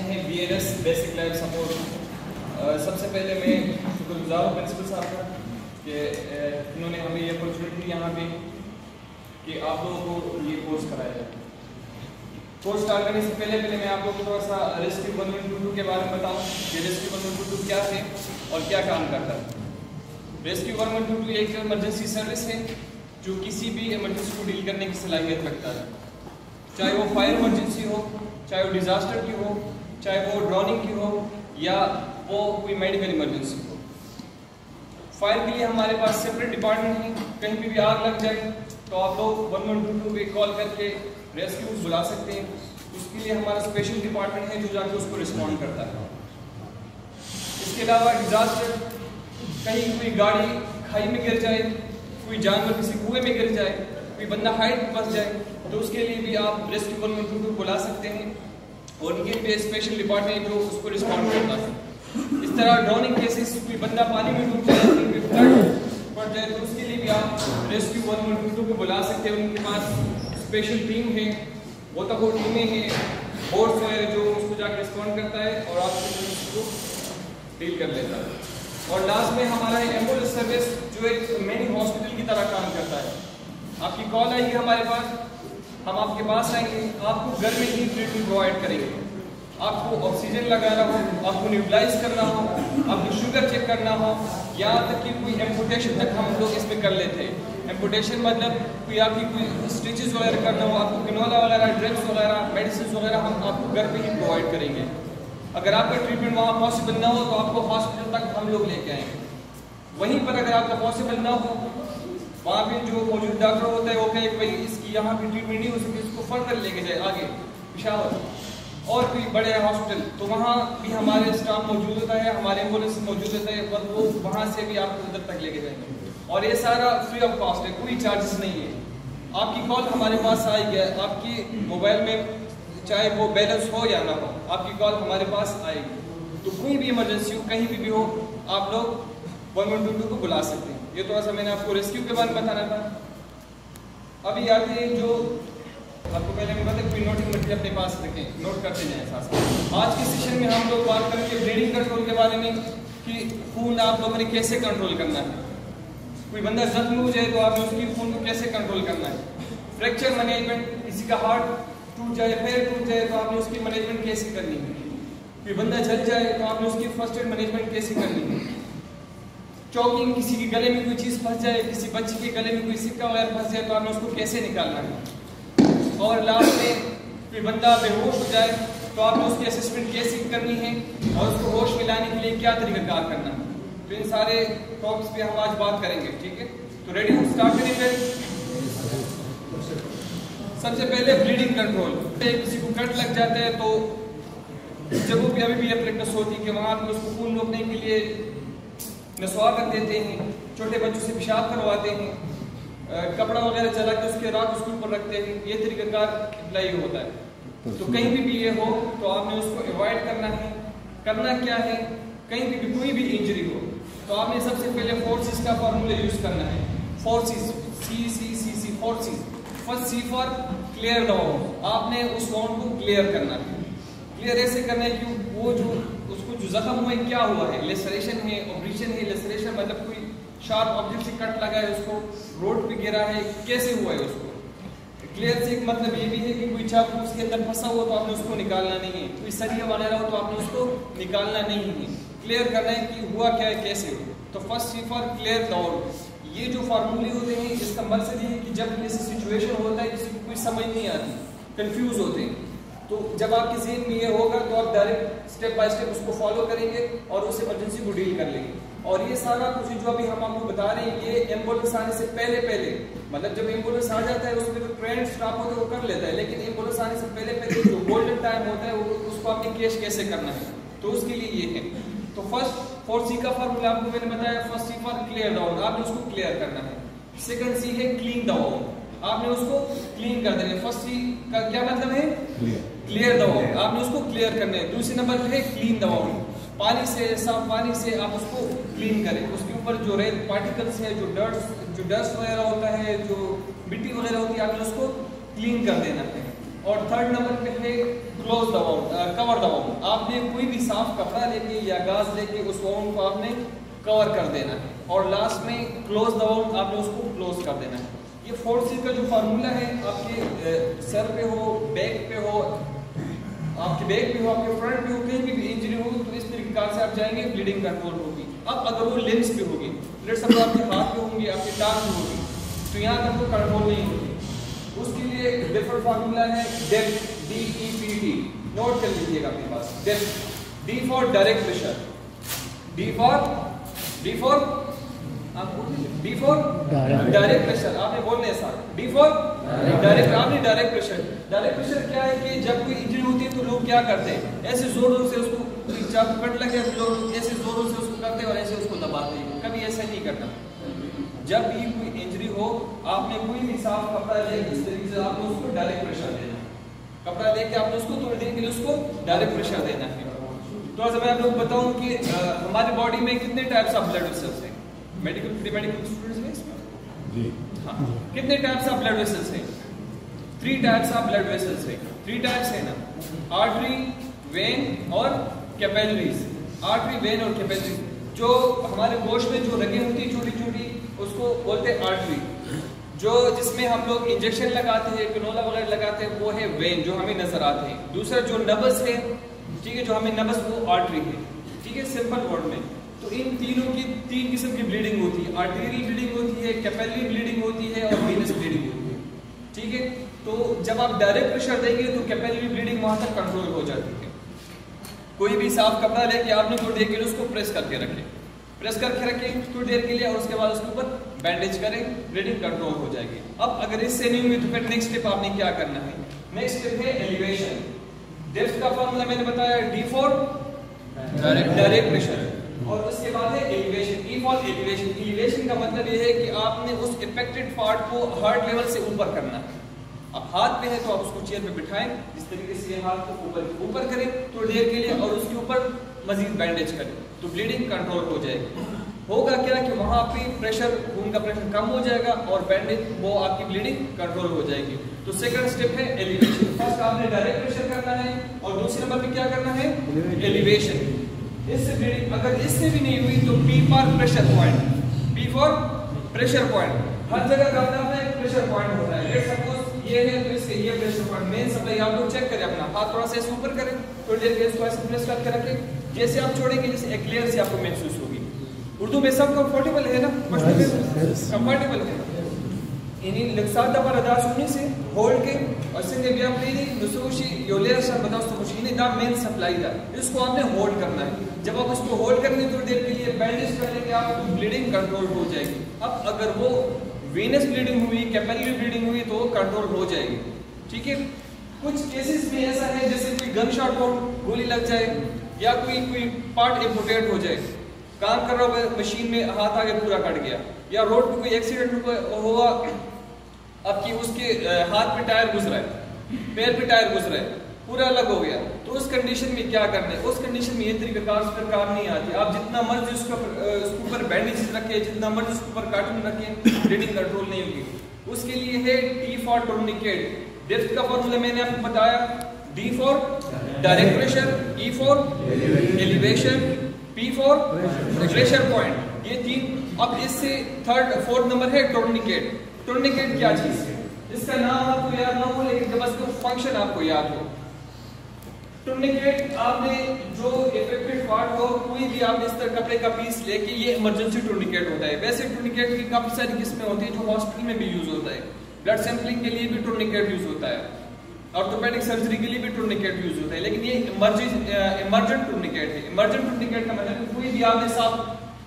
हैं BNS basic life support. सबसे पहले मैं शुक्रगुजार हूँ प्रिंसिपल साहब का कि इन्होंने हमें ये अपॉर्चुनिटी दी यहाँ पे कि आप लोगों को ये कोर्स कराया जाए। कोर्स स्टार्ट करने से पहले मैं आप लोगों को थोड़ा सा रेस्क्यू 1122 के बारे में बताऊँ कि रेस्क्यू 1122 क्या है और क्या काम करता है। रेस्क्यू 1122 एक इमरजेंसी सर्विस है जो किसी भी इमरजेंसी को डील करने की सलाहियत रखता है, चाहे वो फायर इमरजेंसी हो, चाहे वो डिजास्टर की हो, चाहे वो ड्राउनिंग की हो या वो कोई मेडिकल इमरजेंसी हो। फायर के लिए हमारे पास सेपरेट डिपार्टमेंट है। कहीं भी आग लग जाए तो आप लोग 1122 पे कॉल करके रेस्क्यू बुला सकते हैं। उसके लिए हमारा स्पेशल डिपार्टमेंट है जो जाके उसको रिस्पॉन्ड करता है। इसके अलावा डिजास्टर, कहीं कोई गाड़ी खाई में गिर जाए, कोई जानवर किसी कुएं में गिर जाए, कोई बंदा हाइट में फंस जाए, तो उसके लिए भी आप रेस्क्यू 1122 बुला सकते हैं और इनके पे स्पेशल डिपार्टमेंट जो उसको रिस्पॉन्ड करता है। इस तरह ड्राउनिंग केसेस, कोई बंदा पानी में डूब जाए, पड़ जाए, तो उसके लिए भी आप रेस्क्यू 1122 को बुला सकते हैं। उनके पास स्पेशल टीम है, गोताखोर टीमें हैं, बोर्ड्स वगैरह जो उसको जाकर रिस्पॉन्ड करता है और आपको उसको डील कर लेता है। और लास्ट में हमारा एम्बुलेंस सर्विस जो एक मिनी हॉस्पिटल की तरह काम करता है। आपकी कॉल आएगी हमारे पास, हम आपके पास आएंगे, आपको घर में ही ट्रीटमेंट प्रोवाइड करेंगे। आपको ऑक्सीजन लगाना हो, आपको न्यूट्रलाइज करना हो, आपको शुगर चेक करना हो, यहाँ तक कि कोई एम्पुटेशन तक हम लोग इसमें कर लेते हैं। एम्पुटेशन मतलब कोई आपकी कोई स्टिचेस वगैरह करना हो, आपको किनोला वगैरह, ड्रिप्स वगैरह, मेडिसिन वगैरह हम आपको घर पे ही प्रोवाइड करेंगे। अगर आपका ट्रीटमेंट वहाँ पॉसिबल ना हो तो आपको हॉस्पिटल तक हम लोग लेके आएंगे। वहीं पर अगर आपका पॉसिबल ना हो, वहाँ पे जो मौजूद डॉक्टर होता है वो कहे भाई इसकी यहाँ पे ट्रीटमेंट नहीं हो सकती, इसको फर्दर लेके जाए आगे पेशावर और कोई बड़े हॉस्पिटल, तो वहाँ भी हमारे स्टाफ मौजूद होता है, हमारे एम्बुलेंस मौजूद होता है और वो वहाँ से भी आपको उधर तक लेके जाएंगे। और ये सारा फ्री ऑफ कॉस्ट है, कोई चार्जेस नहीं है। आपकी कॉल हमारे पास आएगी, आपकी मोबाइल में चाहे वो बैलेंस हो या ना हो, आपकी कॉल हमारे पास आएगी। तो कोई भी इमरजेंसी हो, कहीं भी हो, आप लोग 1122 को बुला सकते हैं। ये थोड़ा सा मैंने आपको रेस्क्यू के बारे में बताना था। अभी आते हैं जो आपको पहले मैं बताया, कोई नोटिंग मटेरियल अपने पास रखें, नोट करते जाएं साथ साथ। आज के सेशन में हम लोग बात करेंगे ब्लीडिंग कंट्रोल के बारे में कि खून आप लोगों ने कैसे कंट्रोल करना है। कोई बंदा जख्मी हो जाए तो आपने उसकी खून को कैसे कंट्रोल करना है। फ्रैक्चर मैनेजमेंट, किसी का हार्ट टूट जाए, पैर टूट जाए तो आपने उसकी मैनेजमेंट कैसे करनी है। कोई बंदा जल जाए तो आपने उसकी फर्स्ट एड मैनेजमेंट कैसे करनी है। चौकिंग, किसी के गले में कोई चीज़ फंस जाए, किसी बच्चे के गले में कोई सिक्का वगैरह फंस जाए तो आपने उसको कैसे निकालना है। और लास्ट में कोई बंदा बेहोश हो जाए तो आपने उसकी असेसमेंट कैसे करनी है और उसको होश में लाने के लिए क्या तरीकाकार करना है। तो इन सारे टॉपिक्स पे हम आज बात करेंगे, ठीक है। तो रेडी, हम स्टार्ट करेंगे। सबसे पहले ब्लीडिंग कंट्रोल। किसी को कट लग जाता है तो जगहों पे अभी भी ये प्रैक्टिस होती है कि वहाँ पे उसको खून रोकने के लिए नसवार रख देते हैं, छोटे बच्चों से पेशाब करवाते हैं, कपड़ा वगैरह चला के उसके रात उसके ऊपर रखते हैं। ये तरीकाकार अप्लाई होता है। तो कहीं भी ये हो तो आपने उसको अवॉइड करना है। करना क्या है, कहीं भी कोई भी इंजरी हो तो आपने सबसे पहले फोर्सेस का फॉर्मूला यूज करना है। Forces, CCCC, forces. First C for clear the wound, आपने उस वाउंड को क्लियर करना है। क्लियर ऐसे करना है कि वो जो उसको जो जख्म हुआ है क्या हुआ है, लेसरेशन है, ऑपरेशन है। लेसरेशन मतलब कोई शार्प ऑब्जेक्ट से कट लगा है, उसको रोड पे गिरा है, कैसे हुआ है उसको। क्लियर से एक मतलब ये भी है कि कोई चाकू उसके अंदर फंसा हुआ तो आपने उसको निकालना नहीं है, कोई सरिया वगैरह हो तो आपने उसको निकालना नहीं है। क्लियर करना है कि हुआ क्या है, कैसे हो। तो first C for clear the wound. ये जो फार्मूले होते हैं इसका मकसद ये है कि जब ऐसी सिचुएशन होता है किसी को कुछ समझ नहीं आती, कंफ्यूज होते हैं, तो जब आपके ज़हन में ये होगा तो आप डायरेक्ट स्टेप बाय स्टेप उसको फॉलो करेंगे और उस इमरजेंसी को डील कर लेंगे। और ये सारा कुछ जो अभी हम आपको बता रहे हैं ये एम्बुलेंस आने से पहले मतलब जब एम्बुलेंस आ जाता है उसमें तो ट्रेंड स्टाफ होता है वो कर लेता है, लेकिन एम्बुलेंस आने से पहले जो गोल्डन टाइम होता है वो उसको आपने कैश कैसे करना है, तो उसके लिए ये है। तो फर्स्ट 4C का फॉर्मूला आपको मैंने बताया। First C for clear the wound, आपने उसको क्लियर करना है। सेकंड C है क्लीन द वाउंड, आपने उसको क्लीन कर देना है। फर्स्ट C का क्या मतलब है, क्लियर द वाउंड, आपने उसको क्लियर करना है। दूसरी नंबर पे है क्लीन द वाउंड, पानी से, साफ पानी से आप उसको क्लीन करें। उसके ऊपर जो रेड पार्टिकल्स है, जो डस्ट वगैरह होता है, जो मिट्टी वगैरह होती है, आपने उसको क्लीन कर देना है। और थर्ड नंबर पे है close the wound, cover the wound. आपने कोई भी साफ कपड़ा लेके या गाज लेके उस वाउंड को आपने कवर कर देना है। और लास्ट में क्लोज द वाउंड, आपने उसको क्लोज कर देना है। ये 4C का जो फार्मूला है, आपके सर पे हो, बैक पे हो, आपके बैक पे हो, आपके फ्रंट पे हो, कहीं भी इंजरी हो तो इस तरीके से आप जाएंगे, ब्लीडिंग कंट्रोल होगी। अब अगर वो लिम्स पे होगी, लेट्स सपोज आपके हाथ पे होंगी, आपके टांग पे होगी, तो यहाँ तक वो कंट्रोल नहीं होगी। उसके लिए डिफरेंट फार्मूला है, डेप्थ, DEPT, नोट कर लीजिएगा अपने पास। Depth, D for direct pressure, D for direct pressure, आपने बोलने हैं सर, D फॉर डायरेक्ट। आपने डायरेक्ट प्रेशर, डायरेक्ट प्रेशर क्या है कि जब कोई इंजरी होती है तो लोग क्या करते हैं, ऐसे जोरों से उसको, चाकू कट लगे लोग ऐसे जोरों से उसको करते हैं और ऐसे उसको दबाते हैं। कभी ऐसा नहीं करना। जब भी कोई इंजरी हो, आपने कोई भी साफ कपड़ा ले, इस तरीके से आपने उसको डायरेक्ट प्रेशर देना है। कपड़ा लेके आपने उसको थोड़ी देर के लिए उसको डायरेक्ट प्रेशर देना है। तो मैं आप लोग बताऊं कि हमारी बॉडी में कितने टाइप्स ऑफ ब्लड वेसल्स हैं। मेडिकल प्री मेडिकल स्टूडेंट्स में इसमें जी हाँ, कितने टाइप्स ऑफ ब्लड वेसल्स हैं? 3 टाइप्स ऑफ ब्लड वेसल्स हैं। 3 टाइप्स है ना, आर्टरी, वेन और कैपिलरीज। आर्टरी, वेन और कैपिलरीज। जो हमारे गोश्त में जो रगें होती है छोटी छोटी, उसको बोलते हैं आर्टरी। जो जिसमें हम लोग इंजेक्शन लगाते हैं, कैनोला वगैरह लगाते हैं, वो है वेन, जो हमें नजर आते हैं। दूसरा जो नब्ज है, ठीक है, जो हमें नब्ज, वो आर्टरी है। ठीक है, सिंपल वर्ड में। तो इन तीनों की 3 किस्म की ब्लीडिंग होती है। आर्टेरियल ब्लीडिंग होती है, कैपिलरी ब्लीडिंग होती है और वेनस ब्लीडिंग होती है। ठीक है, तो जब आप डायरेक्ट प्रेशर देंगे तो कैपिलरी ब्लीडिंग वहां तक कंट्रोल हो जाती है। कोई भी साफ कपड़ा लेके आपने थोड़ी देर के लिए उसको प्रेस करके रखें, प्रेस करके रखें थोड़ी देर के लिए, और उसके बाद उसके ऊपर बैंडेज करें, ब्लीडिंग कंट्रोल हो जाएगी। अब अगर इससे नहीं हुई तो फिर नेक्स्ट स्टेप आपने क्या करना है? नेक्स्ट स्टेप है एलिवेशन। डेप्थ का फॉर्मूला मैंने बताया, D फॉर डायरेक्ट प्रेशर, और उसके बाद है elevation, E for elevation. Elevation का मतलब ये है कि आपने उस इफेक्टेड पार्ट को हार्ट लेवल से ऊपर करना है। अब हाथ पे है तो आप उसको चेयर पे बिठाएं, इस तरीके से हाथ को ऊपर करें थोड़ी देर के लिए, और उसके ऊपर मजीद बैंडेज करें तो ब्लीडिंग कंट्रोल हो जाएगी। होगा क्या कि वहां पे प्रेशर, खून का प्रेशर कम हो जाएगा और बैंडेज, वो आपकी ब्लीडिंग कंट्रोल हो जाएगी। तो सेकंड स्टेप है एलिवेशन। फर्स्ट आपने डायरेक्ट प्रेशर करना है, और दूसरे नंबर पे क्या करना है? एलिवेशन। इससे ब्लीडिंग अगर इससे भी नहीं हुई तो P for pressure point, P for pressure point. हर जगह का अपना एक प्रेशर पॉइंट होता है। लेट्स सपोज ये है तो इसके ये प्रेशर पॉइंट, मेन सप्लाई आप लोग चेक करें, अपना हाथ थोड़ा सा ऐसे ऊपर करें, थोड़ी देर के इसको ऐसे प्रेस करके रखें। जैसे आप छोड़ेंगे जैसे एक लेयर से आपको महसूस होगी। उर्दू में सब कंफर्टेबल है ना? कंफर्टेबल है। इन्हीं लक्साता पर अदा सुनने से होल्ड के और सिंगे भी आप नहीं नुसुशी योलेर सब बताओ तो मशीन दा मेन सप्लाई दा, इसको आपने होल्ड करना है। जब आप उसको होल्ड करेंगे थोड़ी देर के लिए, बैंडेज कर लेंगे आप, तो ब्लीडिंग कंट्रोल हो जाएगी। अब अगर वो वेनस ब्लीडिंग हुई, कैपिलरी ब्लीडिंग हुई, तो वो कंट्रोल हो जाएगी। ठीक है, कुछ केसेस में ऐसा है जैसे कोई गन शॉट हो, गोली लग जाए, या कोई पार्ट एम्पुटेट हो जाए, काम कर रहा हो मशीन में, हाथ आगे पूरा कट गया, या रोड पे कोई एक्सीडेंट हुआ, अब कि उसके हाथ पे टायर गुजरा है, पैर पे टायर गुजरा है, पूरा अलग हो गया, तो उस कंडीशन में क्या करना है? उस कंडीशन में ये तरीका फिर काम नहीं आती। आप जितना मर्जी उसके ऊपर बैंडेज रखें, जितना मर्जी उसके ऊपर कार्टून रखें, ब्लीडिंग कंट्रोल नहीं होगी। उसके लिए है T फॉर टूर्निकेट। डेप्थ का फॉर्मूला मैंने आपको बताया, D for direct pressure, E for elevation, P for pressure point. ये 3। अब इससे फोर्थ नंबर है टूर्निकेट। टूर्निकेट क्या चीज है? इसका नाम आपको याद ना हो, लेकिन जब इसका फंक्शन आपको याद हो। टूर्निकेट आपने जो इफेक्टेड पार्ट हो, कोई भी आपने इस तरह कपड़े का पीस लेके, ये इमरजेंसी टूर्निकेट होता है। वैसे टूर्निकेट की काफी सारी किस्में होती है जो हॉस्पिटल में भी यूज होता है। ब्लड सैंपलिंग के लिए भी टूर्निकेट यूज होता है, ऑर्थोपेडिक सर्जरी के लिए भी टूर्निकेट यूज होता है, लेकिन ये इमरजेंट टूर्निकेट है। इमरजेंट टूर्निकेट का मतलब कोई भी आपने साफ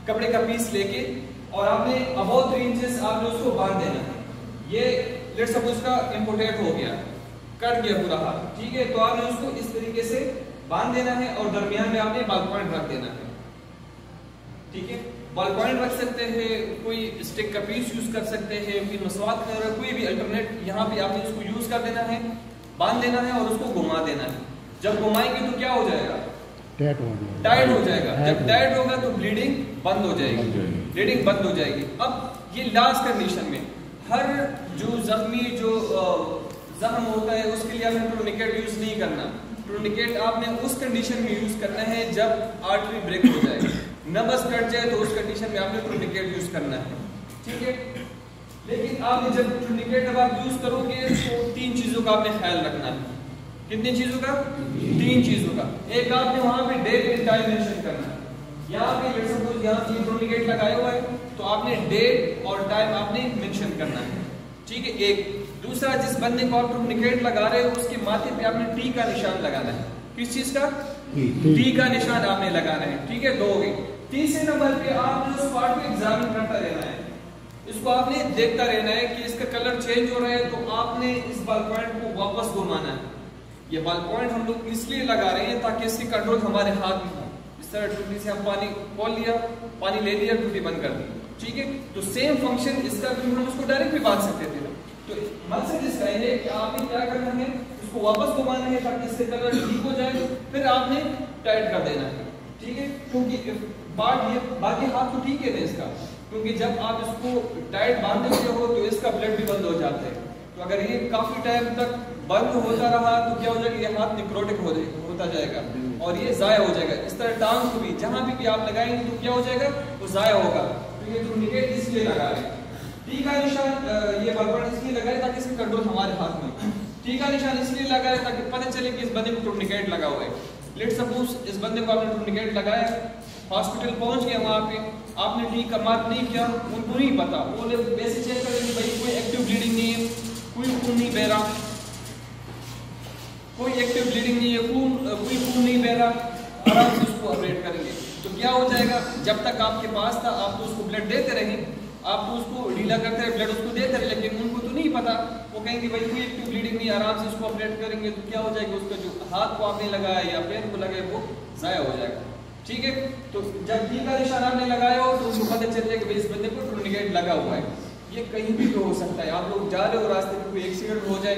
कपड़े का पीस लेके और आपने अबाउट 3 इंचेस आपने उसको बांध देना है। ये लेट्स सपोज का इम्पोर्टेट हो गया, कट गया पूरा हाथ, ठीक है, तो आपने उसको इस तरीके से बांध देना है और दरमियान में आपने बॉल पॉइंट रख देना है। ठीक है, बॉल पॉइंट रख सकते हैं, कोई स्टिक का पीस यूज कर सकते हैं, कोई मसवाक का, कोई भी अल्टरनेट, यहाँ पे आपने इसको यूज कर देना है, बांध देना है और उसको घुमा देना है। जब घुमाएंगे तो क्या हो जाएगा? टाइट हो जाएगा। जब टाइट होगा तो ब्लीडिंग बंद हो जाएगी, ब्लीडिंग बंद हो जाएगी। अब ये लास्ट कंडीशन में हर जो जख्मी जो जख्म होता है उसके लिए आपने टूर्निकेट यूज नहीं करना। टूर्निकेट आपने उस कंडीशन में यूज करना है जब आर्टरी ब्रेक हो जाए, नब्ज कट जाए, तो उस कंडीशन में आपने टूर्निकेट यूज करना है, ठीक है। लेकिन आपने जब टूर्निकेट जब आप यूज करोगे तो 3 चीजों का आपने ख्याल रखना है। कितनी चीजों का? 3 चीजों का। एक आपने वहां पे डेट एंड टाइम मेंशन करना है। यहाँ पे सपोज यहाँ पे टूर्निकेट लगाया हुआ है तो आपने डेट और टाइम आपने मेंशन करना है, ठीक है। एक दूसरा, जिस बंदे को आप टूर्निकेट लगा रहे हो उसके माथे पे आपने टी का निशान लगाना है। किस चीज का? टी का निशान आपने लगाना है, ठीक है। 2 हो गई। तीसरे नंबर पे आपने उस पार्ट को एग्जामिन करता रहना है, इसको आपने देखता रहना है कि इसका कलर चेंज हो रहा है तो आपने इस बॉल पॉइंट को वापस घुमाना है। ये बॉल पॉइंट हम लोग इसलिए लगा रहे हैं ताकि इसकी कंट्रोल हमारे हाथ में हो। इस तरह टूटी से हम पानी खोल लिया, पानी ले लिया, टूटी बंद कर दी, ठीक है। तो सेम फंक्शन इसका भी, हम उसको डायरेक्ट भी बांध सकते थे। तो मकसद इसका है कि आपने क्या करना है, इसको वापस घुमाना है ताकि इससे कलर ठीक हो जाए, फिर आपने टाइट कर देना है, ठीक है। क्योंकि पार्ट ये बाकी हाथ तो ठीक है इसका, क्योंकि जब आप इसको टाइट बांध देते हो तो इसका ब्लड भी बंद हो जाता है। तो अगर ये काफी टाइम तक बंद होता रहा तो क्या हो जाएगा, ये हाथ निक्रोटिक होता जाएगा और ये जाया हो जाएगा। इस तरह टांग को भी जहां भी आप लगाएंगे तो क्या हो जाएगा, वो जाया होगा। तो ये टूर्निकेट इसलिए लगा रहे हैं। टी का निशान ये बॉल इसलिए लगाए ताकि इसकी कंट्रोल हमारे हाथ में। टी का निशान इसलिए लगाए ताकि पता चले कि इस बंदे को टूर्निकेट लगा हुआ है। लेट्स सपोज इस बंदे को आपने टूर्निकेट लगाया, हॉस्पिटल पहुंच गया, वहां पे आपने टी का मार्क नहीं किया, उनको नहीं पता, वो लोग वैसे चेक करेंगे भाई कोई एक्टिव ब्लीडिंग नहीं है, कोई खून नहीं बह रहा, कोई एक्टिव ब्लीडिंग नहीं है, कोई खून नहीं बह रहा, आराम से उसको ऑपरेट करेंगे। तो क्या हो जाएगा, जब तक आपके पास था आप तो उसको ब्लड देते रहे, आप तो उसको ढीला करते रहे, ब्लड उसको देते रहे, लेकिन उनको तो नहीं पता, वो कहेंगे भाई कोई एक्टिव ब्लीडिंग नहीं, आराम से इसको ऑपरेट करेंगे। तो क्या हो जाएगा, उसका जो हाथ को आपने लगाया या पैर को लगाया वो जाया हो जाएगा, ठीक है। तो जब टी का निशान आपने लगाया हो तो उसको पता चल जाएगा कि इस बंदे को टूर्निकेट लगा हुआ है। ये कहीं भी तो हो सकता है, आप लोग जा रहे हो रास्ते में, कोई एक्सीडेंट हो जाए,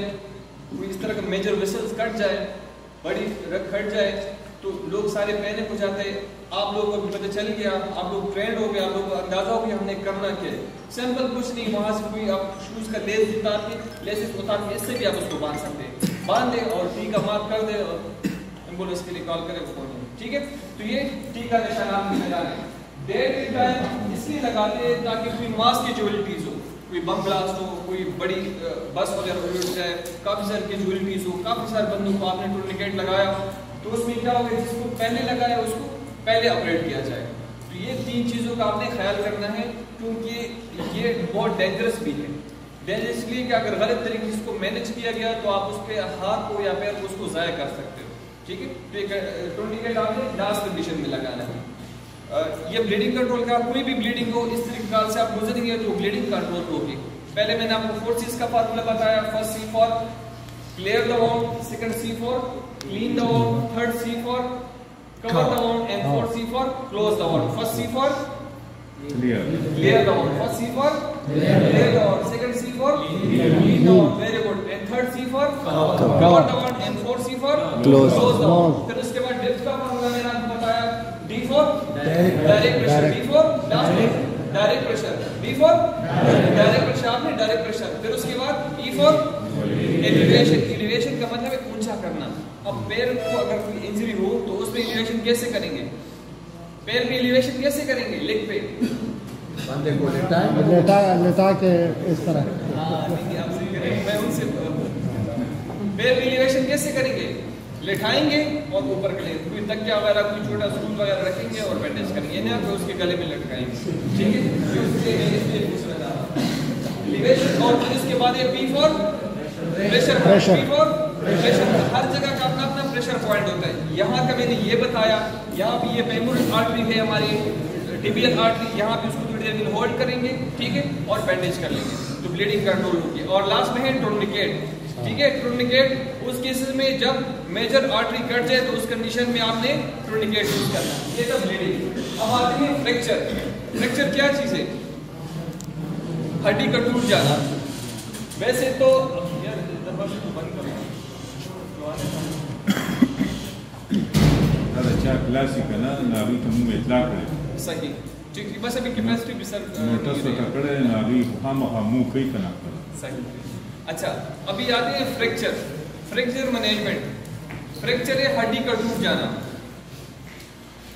कोई इस तरह का मेजर वेसल्स कट जाए, बड़ी रग कट जाए, तो लोग सारे पैनिक हो जाते हैं। आप लोगों को पता चल गया, आप लोग ट्रेंड हो गए, आप लोगों को अंदाजा हो गया हमने करना क्या है। सिंपल कुछ नहीं, वहां से कोई आप शूज का लेस उतार के, लेसेस उतार के इससे भी आप उसको बांध सकते हैं, बांध दे और टी का मार्क कर दे और एम्बुलेंस के लिए कॉल करे फोन, ठीक है। तो ये टी का निशान आप लगाने, डेट एंड टाइम इसलिए लगाते हैं ताकि कोई मास कैजुअलिटीज हो, कोई बम ब्लास्ट हो, कोई बड़ी बस वगैरह उड़ जाए, काफी सारी कैजुअलिटीज हो, काफी सारे बंदों को आपने टूर्निकेट लगाया तो उसमें क्या होगा, जिसको पहले लगाया उसको पहले ऑपरेट किया जाए। तो ये 3 चीजों का आपने ख्याल करना है, क्योंकि ये बहुत डेंजरस भी है। डेंजरस इसलिए कि अगर गलत तरीके से इसको मैनेज किया गया तो आप उसके हाथ को या पैर को उसको जाया कर सकते हो, ठीक है। तो टूर्निकेट आपने लास्ट कंडीशन में लगाना है। ये ब्लीडिंग कंट्रोल का, कोई भी ब्लीडिंग हो इस तरीके से आप गुजरेंगे तो ब्लीडिंग कंट्रोल होगी। पहले मैंने आपको 4 C's का फार्मूला बताया। First C for clear the wound, second C for clean the wound, third C for cover the wound, and fourth C for close the wound. First C for clear the wound. First C for clear the wound. Second C for clean the wound. Very good. And third C for cover the wound, and fourth C for close the wound. फिर उसके बाद depth का formula मैंने आपको बताया। D for direct pressure, D for direct pressure, D for direct pressure, आपने direct pressure। फिर उसके बाद E for elevation। elevation का मतलब है ऊंचा करना। अब पैर को अगर कोई इंजरी हो तो उसमें एलिवेशन कैसे करेंगे, पैर में एलिवेशन कैसे करेंगे, लेग पे बंदे को लेटा के इस तरह। मैं उनसे पैर में एलिवेशन कैसे करेंगे, लेटाएंगे और ऊपर के लिए कोई तकिया वगैरह कोई छोटा स्टूल वगैरह रखेंगे और बैंडेज करेंगे, ना तो उसके गले में लटकाएंगे, ठीक है। एलिवेशन और फिर इसके बाद ये P for pressure, P for pressure. हर जगह का अपना अपना प्रेशर पॉइंट होता है। यहाँ का मैंने ये बताया, यहाँ पे ये फेमोरल आर्टरी है हमारी, टिबियल आर्टरी, यहाँ पे उसको थोड़ी देर होल्ड करेंगे, ठीक है, और बैंडेज कर लेंगे तो ब्लीडिंग कंट्रोल होगी। और लास्ट में है टूर्निकेट, ठीक है। टूर्निकेट उस केसेस में जब मेजर आर्टरी कट जाए तो उस कंडीशन में आपने टूर्निकेट यूज करना, ये तो ब्लीडिंग। अब आते हैं फ्रैक्चर। फ्रैक्चर क्या चीज है, हड्डी का टूट जाना। वैसे तो अच्छा क्लासिक है ना, नाभि तो मुंह में इतलाक है सही, ठीक। बस अभी कैपेसिटी भी सर नोटिस तो कड़े नाभि हम मुंह कई करना सही। अच्छा, अभी आते हैं फ्रैक्चर मैनेजमेंट। फ्रैक्चर है हड्डी का टूट जाना।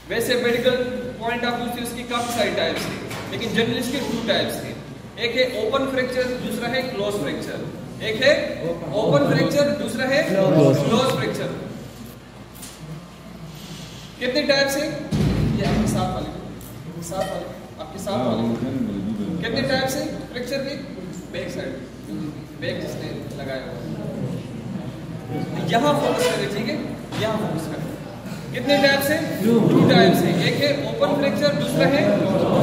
वैसे मेडिकल पॉइंट ऑफ व्यू से उसकी काफी सारी टाइप्स है, लेकिन जनरली इसके 2 टाइप्स हैं। एक है ओपन फ्रैक्चर, दूसरा है क्लोज फ्रैक्चर। एक है ओपन फ्रैक्चर, दूसरा है क्लोज फ्रैक्चर। कितने टाइप्स है? ये आपके साथ वाले आपके साथ वाले कितने टाइप्स है फ्रैक्चर के? बैक साइड, बैक जिसने लगाया हुआ, यहाँ फोकस करें, ठीक है, यहाँ फोकस करें। कितने टाइप्स है? 2 टाइप्स है। एक है ओपन फ्रैक्चर, दूसरा है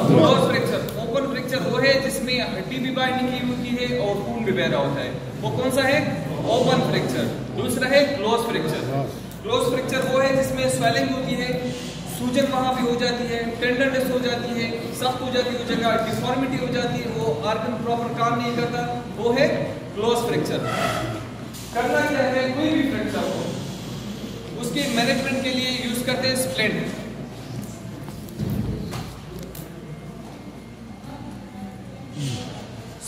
क्लोज फ्रैक्चर। ओपन फ्रैक्चर वो है जिसमें हड्डी भी बाहर निकली होती है और खून भी बह रहा होता है, वो कौन सा है? Open fracture. दूसरा है क्लोज फ्रैक्चर। क्लोज फ्रैक्चर वो है जिसमें स्वेलिंग होती है, सूजन वहां भी हो जाती है, टेंडरनेस हो जाती है, सख्त हो जाती है वो जगह, डिफॉर्मिटी हो जाती है, वो ऑर्गन प्रॉपर काम नहीं करता, वो है क्लोज फ्रैक्चर। करना क्या है? कोई भी फ्रैक्चर हो उसके मैनेजमेंट के लिए यूज करते हैं स्प्लिंट।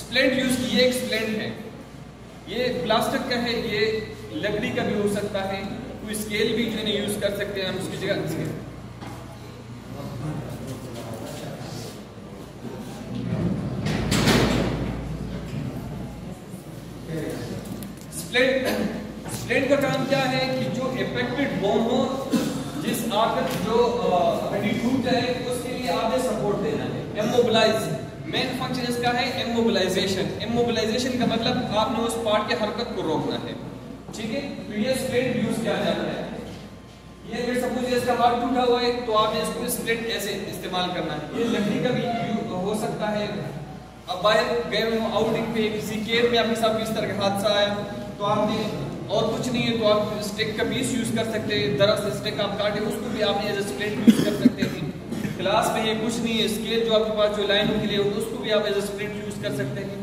स्प्लिंट यूज किए, एक स्प्लिंट है, ये प्लास्टिक का है, ये लकड़ी का भी हो सकता है, कोई स्केल भी जो है यूज कर सकते हैं हम उसकी जगह। स्प्लिंट का काम क्या है कि जो इफेक्टेड बोन हो, जिस आकर जो हड्डी टूट जाए, उसके लिए आपने सपोर्ट देना है। इमोबिलाइज, मेन फंक्शन इसका है इमोबिलाइजेशन। इमोबिलाइजेशन का मतलब आपने उस पार्ट की हरकत को रोकना है, ठीक है। तो ये स्प्लिंट यूज किया जाता है। ये अगर सपोज इसका हाथ टूटा हुआ है तो आपने इसको स्प्लिंट ऐसे इस्तेमाल करना है। ये लकड़ी का भी हो सकता है। अब बाहर गए हो आउटिंग पे, किसी केयर में आपके साथ इस तरह का हादसा आया, तो आपने और कुछ नहीं है तो आप स्टिक का पीस यूज कर सकते हैं। दरअसल स्टिक आप काटे उसको भी आपने एज ए स्प्लिंट यूज कर सकते हैं। क्लास में ये कुछ नहीं है, स्केल जो आपके पास जो लाइन के लिए होती है उसको भी आप एज ए स्प्लिंट यूज कर सकते हैं।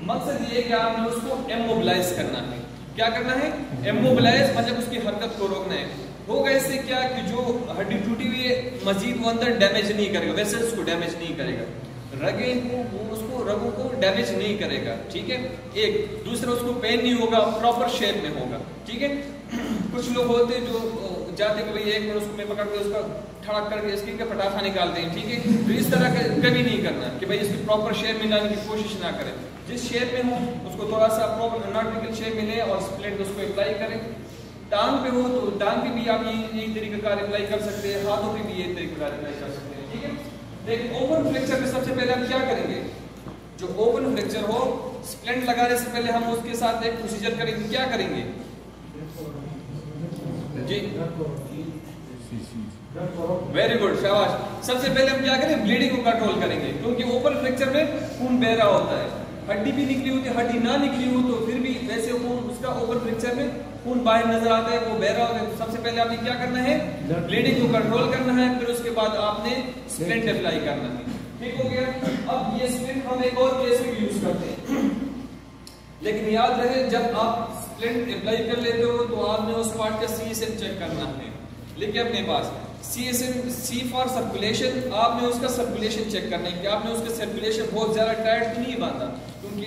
मकसद ये कि आपने उसको इमोबिलाइज करना है। क्या करना है? इमोबिलाइज, मतलब उसकी हरकत को रोकना है। होगा इससे क्या कि जो हड्डी टूटी हुई है मजीद वो अंदर डैमेज नहीं करेगा, वैसे उसको डैमेज नहीं करेगा, रगों को डैमेज नहीं करेगा, ठीक है। एक दूसरा, उसको पेन नहीं होगा, प्रॉपर शेप में होगा, ठीक है। कुछ लोग होते हैं जो जाते कि भाई एक मिनट उसको मैं पकड़ के उसका ठड़क करके इसकी का पटाखा निकालते हैं, ठीक है। तो इस तरह कभी नहीं करना कि भाई इसकी प्रॉपर शेप में लाने की कोशिश ना करें। जिस शेप में हो उसको थोड़ा सा प्रॉपर नॉटिकल शेप में ले और स्प्लिंट उसको अप्लाई करें। टांग पे हो तो टांग पे भी आप यही तरीके का अप्लाई कर सकते हैं, हाथों पे भी यही तरीके का अप्लाई कर सकते हैं, ठीक है। देखिए ओपन फ्रैक्चर में सबसे पहले हम क्या करेंगे? जो ओपन फ्रैक्चर हो, स्प्लिंट लगाने से पहले हम उसके साथ एक प्रोसीजर करेंगे। क्या करेंगे जी? वेरी गुड, शाबाश। सबसे पहले हम क्या करें? ब्लीडिंग को कंट्रोल करेंगे, क्योंकि ओपन फ्रैक्चर में खून बह रहा होता है। हड्डी भी निकली होती है, हड्डी ना निकली हो तो फिर भी वैसे खून उसका ओपन फ्रैक्चर में खून बाहर नजर आता है, वो बह रहा होता है। तो सबसे पहले आपने क्या करना है? ब्लीडिंग को कंट्रोल करना है, फिर उसके बाद आपने स्प्लिंट अप्लाई करना है, ठीक हो गया। अब ये स्प्लिंट हम एक और केस में यूज करते हैं, लेकिन याद रहे जब आप स्प्लिंट अप्लाई कर लेते हो तो आपने उस पार्ट का CSM चेक करना है। लेकिन अपने पास CSM, C फॉर सर्कुलेशन, आपने उसका सर्कुलेशन चेक करना है कि आपने उसका सर्कुलेशन बहुत ज्यादा टाइट तो नहीं बांधा, क्योंकि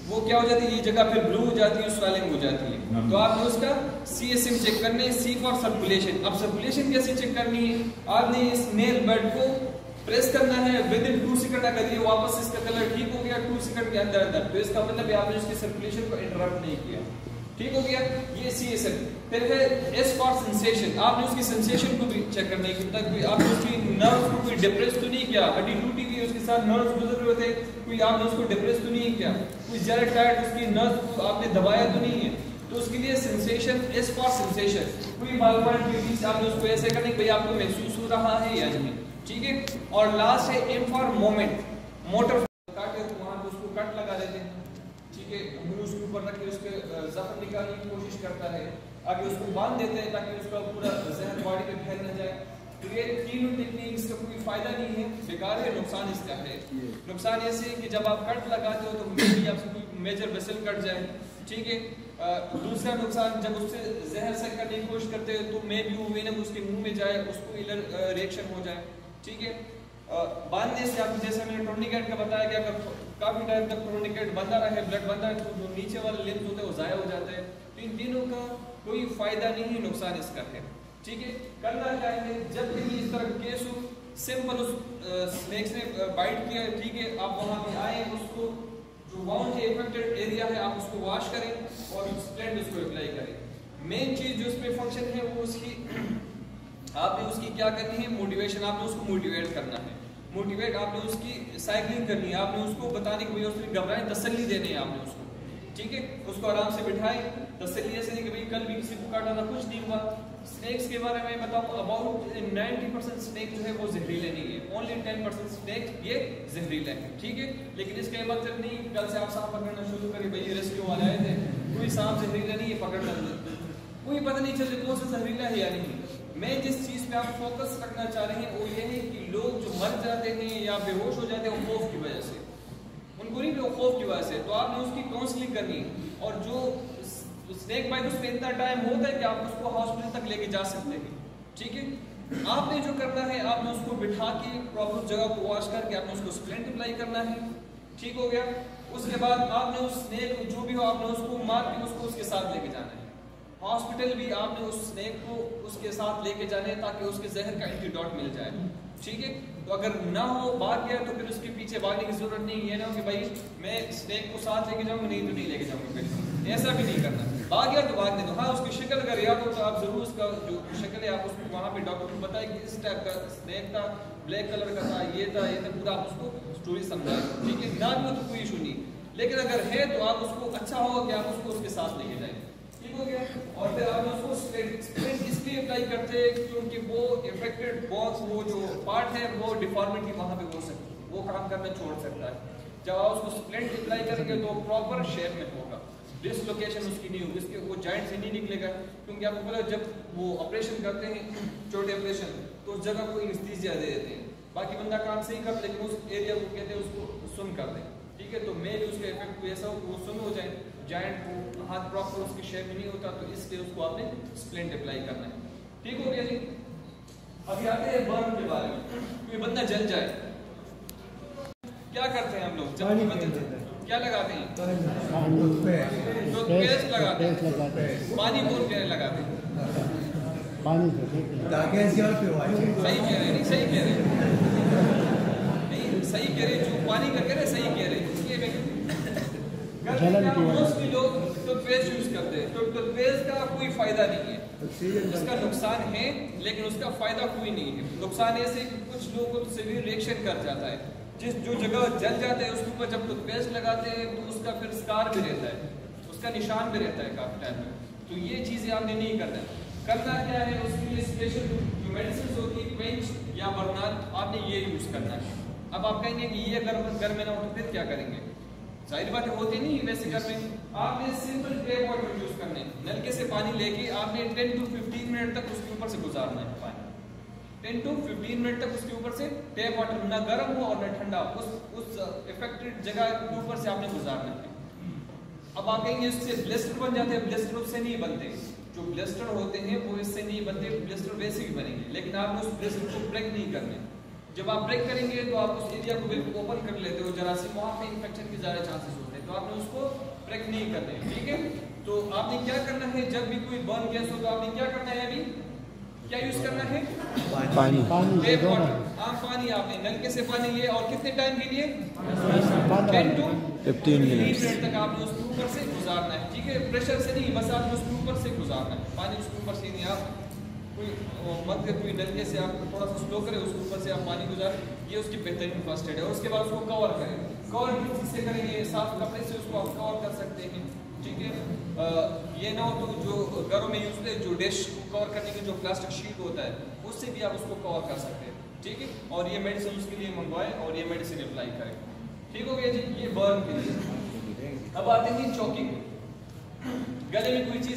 वो क्या हो जाती है, ये जगह फिर ब्लू हो जाती है, स्वेलिंग हो जाती है। तो आपने उसका CSM चेक करना है, C फॉर सर्कुलेशन। अब सर्कुलेशन कैसे चेक करनी है? आपने इस नेल बेड को प्रेस करना है, विद इन 2 सेकंड। अगर ये वापस इसका कलर ठीक हो गया 2 सेकंड के अंदर अंदर, तो इसका मतलब आपने उसकी सर्कुलेशन को इंटरप्ट नहीं किया, ठीक हो गया। ये CSM। फिर है S फॉर सेंसेशन, आपने उसकी सेंसेशन को भी चेक करना है कि तक भी आपने उसकी नर्व को कोई डिप्रेस तो नहीं किया, हड्डी टूटी हुई उसके साथ नर्व गुजर रहे थे, कोई आपने उसको डिप्रेस तो नहीं किया, कोई ज्यादा टाइट उसकी नर्व को आपने दबाया तो नहीं है। तो उसके लिए सेंसेशन, S फॉर सेंसेशन, कोई मालपॉइंट के बीच आपने उसको ऐसे करना है भाई आपको महसूस हो रहा है या नहीं, ठीक है। और लास्ट है M फॉर मोमेंट, मोटर। काटे तो वहां पे उसको कट लगा देते हैं, ठीक है। मुंह उसके ऊपर रख के उसके जख्म निकालने की कोशिश करता है, आगे उसको बांध देते हैं ताकि उसका पूरा जहर बॉडी पे फैल न जाए। तो ये तीनों टेक्निक्स का कोई फायदा नहीं है, बेकार है, नुकसान इसका है। नुकसान ऐसे है कि जब आप कट लगाते हो तो मेबी आपसे कोई मेजर वेसल कट जाए, ठीक है। दूसरा नुकसान, जब उससे जहर से करने की कोशिश करते हैं तो मेबी वो वेनम उसके मुंह में जाए, उसको रिएक्शन हो जाए, ठीक है। बांधने से आपको जैसे मैंने टूर्निकेट का बताया कि अगर काफ़ी टाइम तक टूर्निकेट बंधा रहे, ब्लड बंधा है, तो जो नीचे वाले लिम्स होते हैं वो ज़ाया हो जाते हैं। तो इन तीनों का कोई फ़ायदा नहीं, नुकसान इसका है। ठीक है, करना क्या है, जब भी इस तरह केस हो, सिंपल उस स्नेक्स ने बाइट किया, ठीक है, आप वहाँ पे आए, उसको जो वाउंड है, इन्फेक्टेड एरिया है, आप उसको वॉश करें और स्प्लेंड उसको अप्लाई करें। मेन चीज़ जो उसमें फंक्शन है वो उसकी आपने उसकी क्या करनी है, मोटिवेशन, आपने उसको मोटिवेट करना है। मोटिवेट आपने उसकी साइकिलिंग करनी है, आपने उसको बताने की उसमें घबराएं, तसल्ली देनी है आपने उसको। ठीक है, उसको आराम से बिठाएं, तसल्ली ऐसे नहीं कि भाई कल भी किसी को काटा था, कुछ नहीं हुआ। स्नेक्स के बारे में बताऊँ, अबाउट 90% स्नेक जो है वो जहरीले नहीं है, ओनली 10% स्नेक ये जहरीले हैं। ठीक है, लेकिन इसका मतलब नहीं कल से आप सांप पकड़ना शुरू करें, भाई रेस्क्यू वाले आए थे, कोई सांप जहरीला नहीं है, पकड़ना कोई पता नहीं चलता कौन सा जहरीला है या नहीं। मैं जिस चीज़ पे आप फोकस रखना चाह रहे हैं वो ये है कि लोग जो मर जाते हैं या बेहोश हो जाते हैं वो खौफ की वजह से, उनको नहीं, वो खौफ की वजह से। तो आपने उसकी काउंसलिंग करनी, और जो स्नेक बाइट उसमें इतना टाइम होता है कि आप उसको हॉस्पिटल तक लेके जा सकते हैं। ठीक है, आपने जो करना है, आपने उसको बिठा के प्रॉपर जगह को वॉश करके आपने उसको स्प्लेंट अप्लाई करना है। ठीक हो गया, उसके बाद आपने उस स्नेक जो भी हो आपने उसको मार के उसको उसके साथ लेके जाना है। हॉस्पिटल भी आपने उस स्नेक को उसके साथ लेके जाने ताकि उसके जहर का एंटीडोट मिल जाए। ठीक है, तो अगर ना हो भाग गया तो फिर उसके पीछे भागने की जरूरत नहीं। ये ना हो कि भाई मैं स्नेक को साथ लेके जाऊंगा, नहीं तो नहीं लेके जाऊंगा, फिर ऐसा भी नहीं करना। भाग गया तो भागने दो। हाँ, उसकी शक्ल अगर याद हो तो आप जरूर उसका जो शक्ल है आप उसको वहाँ पे डॉक्टर को बताएं कि इस टाइप का स्नेक था, ब्लैक कलर का था, ये था, पूरा आप उसको स्टोरी समझाएं। ठीक है, ना भी हो तो कोई इशू नहीं, लेकिन अगर है तो आप उसको अच्छा होगा कि आप उसको उसके साथ लेके जाएं। हो गया, और फिर आप उसको स्प्लेंट इसलिए अप्लाई करते हैं क्योंकि वो इफेक्टेड बॉक्स, वो जो पार्ट है वो डिफॉर्मिटी वहाँ पे हो सकती है, वो काम करना छोड़ सकता है। जब आप उसको स्प्लेंट अप्लाई करेंगे तो प्रॉपर शेप में होगा, डिसलोकेशन उसकी नहीं होगी, उसके वो जॉइंट से नहीं निकलेगा। क्योंकि आपको पता जब वो ऑपरेशन करते हैं छोटे ऑपरेशन तो उस जगह को एनेस्थीसिया दे देते हैं, बाकी बंदा काम सही कर, लेकिन उस एरिया को कहते हैं उसको सुन कर दें। ठीक है, तो मेन उसका इफेक्ट कोई ऐसा हो कि वो सुन हो जाए, जॉइंट को हाथ प्रॉपर उसकी शेप में नहीं होता, तो इसलिए उसको आपने स्प्लेंट अप्लाई करना है। ठीक हो गया जी। अभी आते हैं बर्न के बारे में। कोई बंदा जल जाए क्या करते हैं हम लोग, जब बंदा क्या लगाते हैं, टूथपेस्ट लगाते हैं, पानी कौन कह लगाते हैं, पानी सही कह रहे नहीं, सही कह रहे नहीं, सही कह रहे, जो पानी का कह रहे सही कह रहे। मोस्टली लोग टूथपेस्ट यूज करते हैं, तो टूथपेस्ट का कोई फायदा नहीं है, उसका नुकसान है लेकिन उसका फायदा कोई नहीं है। नुकसान ऐसे कि कुछ लोगों को तो सीवियर रिएक्शन कर जाता है, जिस जो जगह जल जाता है उसके ऊपर जब टूथपेस्ट लगाते हैं तो उसका फिर स्कार भी रहता है, उसका निशान भी रहता है काफी टाइम में। तो ये चीजें आपने नहीं करना है। करना क्या है, उसके लिए स्पेशल जो मेडिसिन होती है क्वेंच या बर्नाल, आपने ये यूज करना है। अब आप कहेंगे कि ये अगर घर में ना हो तो फिर क्या करेंगे, जाहिर बात होती नहीं वैसे घर में। आपने सिंपल टेप वाटर यूज करने, नलके से पानी लेके आपने 10 to 15 मिनट तक उसके ऊपर से गुजारना है पानी, 10 to 15 मिनट तक उसके ऊपर से टेप वाटर, ना गर्म हो और ना ठंडा, उस इफेक्टेड जगह के ऊपर से आपने गुजारना है। अब आप कहेंगे इससे ब्लिस्टर बन जाते हैं, ब्लिस्टर उससे नहीं बनते, जो ब्लिस्टर होते हैं वो इससे नहीं बनते, ब्लिस्टर वैसे ही बनेंगे, लेकिन आपने उस ब्लिस्टर को ब्रेक नहीं करने। जब आप ब्रेक करेंगे तो आप उस एरिया को बिल्कुल ओपन कर लेते हो, जरासीम वहाँ पे इन्फेक्शन के ज़्यादा चांसेस होते हैं, तो आपने उसको ब्रेक नहीं करना है। ठीक है, तो आपने क्या करना है, जब भी कोई बर्न केस हो तो आपने क्या करना है, अभी क्या यूज करना है, पानी, टेप वाटर, आम पानी आपने नलके से पानी लिया, और कितने टाइम के लिए 10 to 15 मिनट तक आपने उसके ऊपर से गुजारना है। ठीक है, प्रेशर से नहीं, बस आपने उसके ऊपर से गुजारना है, पानी उसके ऊपर से नहीं, आप कोई मत कोई नलके से आप थोड़ा सा स्लो करें, उसके ऊपर से आप पानी गुजारें, ये उसकी बेहतरीन फर्स्ट एड है। और उसके बाद उसको कवर करें, कवर किस चीज़ से करेंगे, साफ कपड़े से उसको आप कवर कर सकते हैं। ठीक है, ये ना हो तो जो घरों में यूज होते हैं, जो डिश कवर करने के जो प्लास्टिक शीट होता है उससे भी आप उसको कवर कर सकते हैं। ठीक है, और ये मेडिसिन उसके लिए मंगवाएं और ये मेडिसिन अप्लाई करें। ठीक हो गया जी, ये बर्न के लिए। अब आते हैं चौकिंग, गले में कोई चीज़